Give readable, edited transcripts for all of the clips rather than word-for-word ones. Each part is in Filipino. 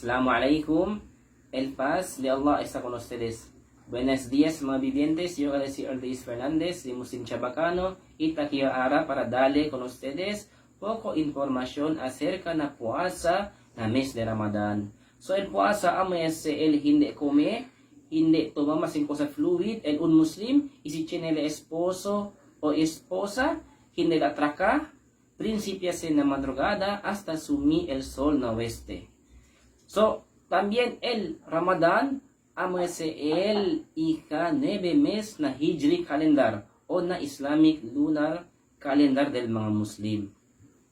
Assalamualaikum. El paz de Allah está con ustedes. Buenos días mga vivientes. Yo soy Ortiz Fernandez de Muslim Chabacano y aquí ahora para darle con ustedes poco información acerca na puasa na mes de Ramadan. So el puasa es el hindi come, hindi toma sin cosa fluid, el un muslim y si tiene el esposo o esposa, hindi la atraca, principiase na madrugada hasta sumi el sol na oeste. So, también el Ramadan es el ika-9 mes na Hijri calendar o na Islamic lunar calendar del mga Muslim.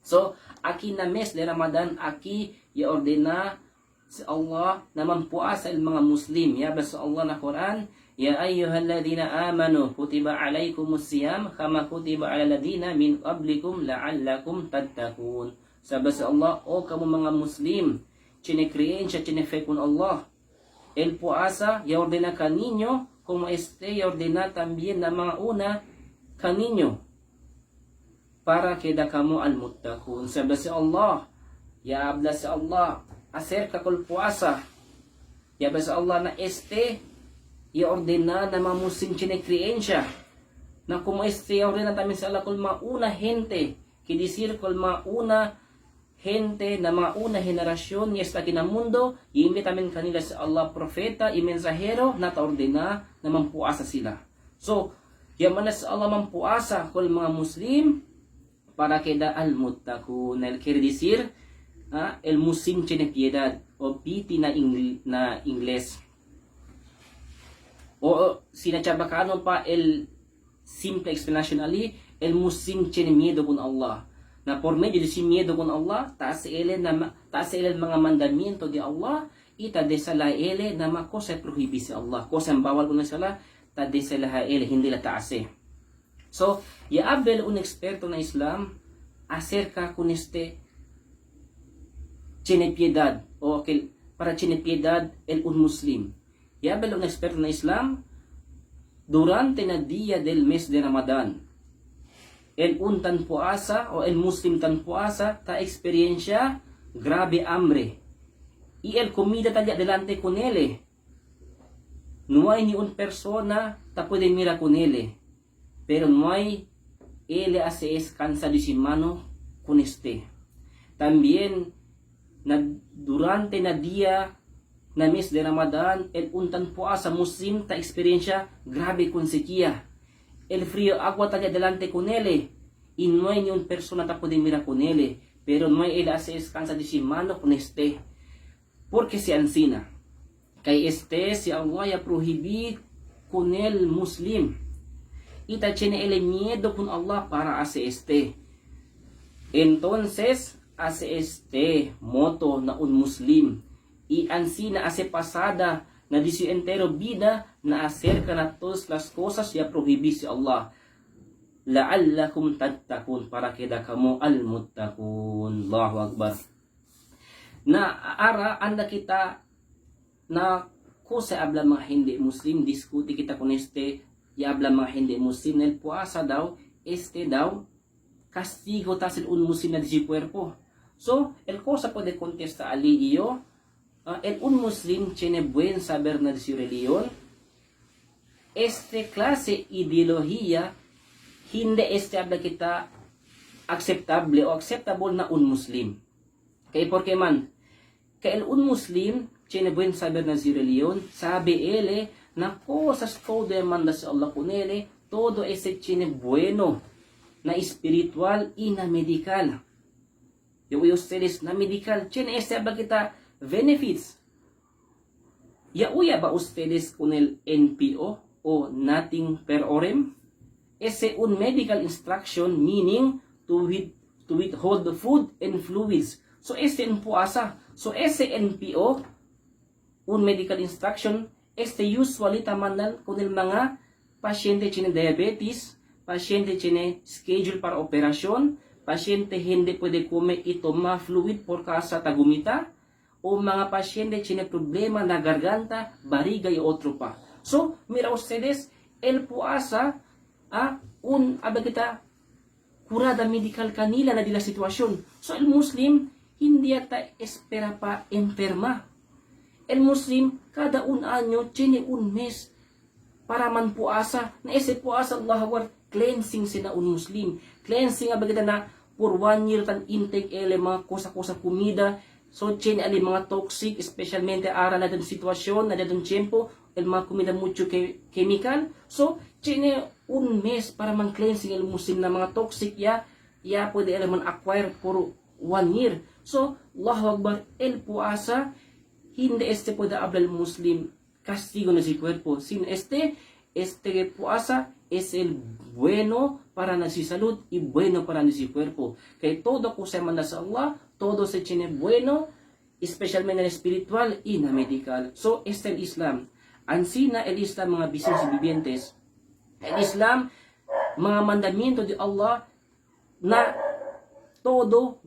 So, aquí na mes de Ramadan, aquí i-ordena si Allah na mampuasa el mga Muslim. Ya sa Allah na Quran, Ya ayyuhalladhina amanu kutiba alaykumus siyam kama kutiba alal ladina min qablikum la'allakum tattaqun. Sabi sa Allah, o kamu mga Muslim, chine-creencia, chine-fe con Allah. El puasa, ya ordena ka ninyo, como ya ordena también na mga una ka ninyo. Para queda kamu al-muttaqun. Sabi sa Allah, ya habla sa Allah, acerca kol puasa. Ya habla sa Allah na ya ordena na mga Muslim chine-creencia. Na como ya ordena también sa Allah kol mauna gente. Que decir kol mauna gente na mga una henerasyon ni esta kinamundo, i-imbit amin kanila sa Allah profeta, y mensahero, na taordena na mampuasa sila. So, yaman na sa Allah mampuasa kol mga Muslim, para queda al-muttaqun. Quiere decir, el Muslim tiene piedad, o piti na Ingles. O sinachabakano pa el simple explanation ali, el Muslim tiene miedo con Allah. Na por medio de si miedo con Allah, taas ele mga mandamiento de Allah, ita desala ele na mga cosa prohibi si Allah. Cosa ang bawal ko na sala, ta desala ele, hindi la taase. So, ya habla un experto na Islam acerca con tiene piedad, o para tiene piedad el un Muslim. Ya habla un experto na Islam durante na día del mes de Ramadan. El un tan puasa o el Muslim tan puasa ta experiencia grabe hambre. Y el comida talla delante con él. No hay ni una persona ta puede mirar con él. Pero no hay él hace descansa de su mano con También durante na día na mes de Ramadan, el un tan puasa Muslim ta experiencia grabe con sequía. El frío agua talla delante con él. Y no hay ni una persona que puede mirar con él. Pero no hay él hace descansa de su mano con Porque se ansina. Que se Allah prohibir con el Muslim. Y ta tiene el miedo con Allah para hacer Entonces, hace moto na un Muslim. Y ansina hace pasada na di su entero vida na acerca na todas las cosas ya prohibir si Allah. La'allakum tattaqun, para queda kamu al-muttaqun. Allahu Akbar. Na ara anda kita na cosa habla mga hindi Muslim, diskuti kita con ya habla mga hindi Muslim, el puasa daw, daw, castigo tasil un Muslim na di si cuerpo. So, el cosa puede contestar ali iyo, el un Muslim tiene buen saber na de su religión. Clase ideología hindi habla kita acceptable o acceptable na un Muslim. Kaya porque man, kaya un Muslim tiene buen saber na su religión, sabe ele na cosas todo manda sa Allah con ele, todo tiene bueno na espiritual y na medical. Yung ustedes na medical, tiene habla kita benefits. Ya uya ba ustedes con el NPO o nothing per orem? Un medical instruction meaning to withhold the food and fluids. So en puasa. So NPO, un medical instruction, usually tamandan con el mga pasyente tiene diabetes, pasyente tiene schedule para operasyon, pasyente hindi pwede come y toma fluid por causa tagumita, o mga pasyente tiene problema na garganta, bariga y otro pa. So, mira ustedes, el puasa, kita curada medical kanila na dila sitwasyon. So, el Muslim, hindi ata espera pa enferma. el Muslim, cada un año tiene un mes para manpuasa. Na ese puasa, Allah Akbar, cleansing sila un Muslim. Cleansing nga bagay na for 1 year tan intake ele mga kusa-kusa kumida. So, tiene ali mga toxic, especialmente ara na dun sitwasyon, na dun tiempo, el mga kumida mucho chemical. So, tiene un mes para man-cleansing el Muslim na mga toxic ya pwede ele man-acquire for 1 year. So, Allahu Akbar, el puasa, hindi este puede hablar el Muslim castigo na si cuerpo. Sin este puasa es el bueno para na si salud y bueno para na si cuerpo. Kaya todo ko sa manda sa Allah, todo se tiene bueno, especialmente en espiritual y na medical. So, este el Islam. Ansina el Islam, mga bisis vivientes. El Islam, mga mandamiento de Allah na todo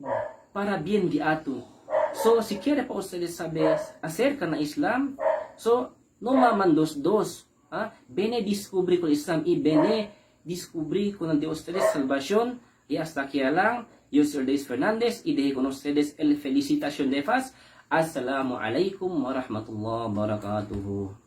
para bien de ato. So, si quiere pa ustedes saber acerca ng Islam, so, no maman dos. Bene descubrí con el Islam y bene descubrí con el de ustedes salvación. Y hasta aquí lang, yo soy Luis Fernández y dejo con ustedes el felicitación de paz. Assalamu alaikum warahmatullahi wabarakatuh.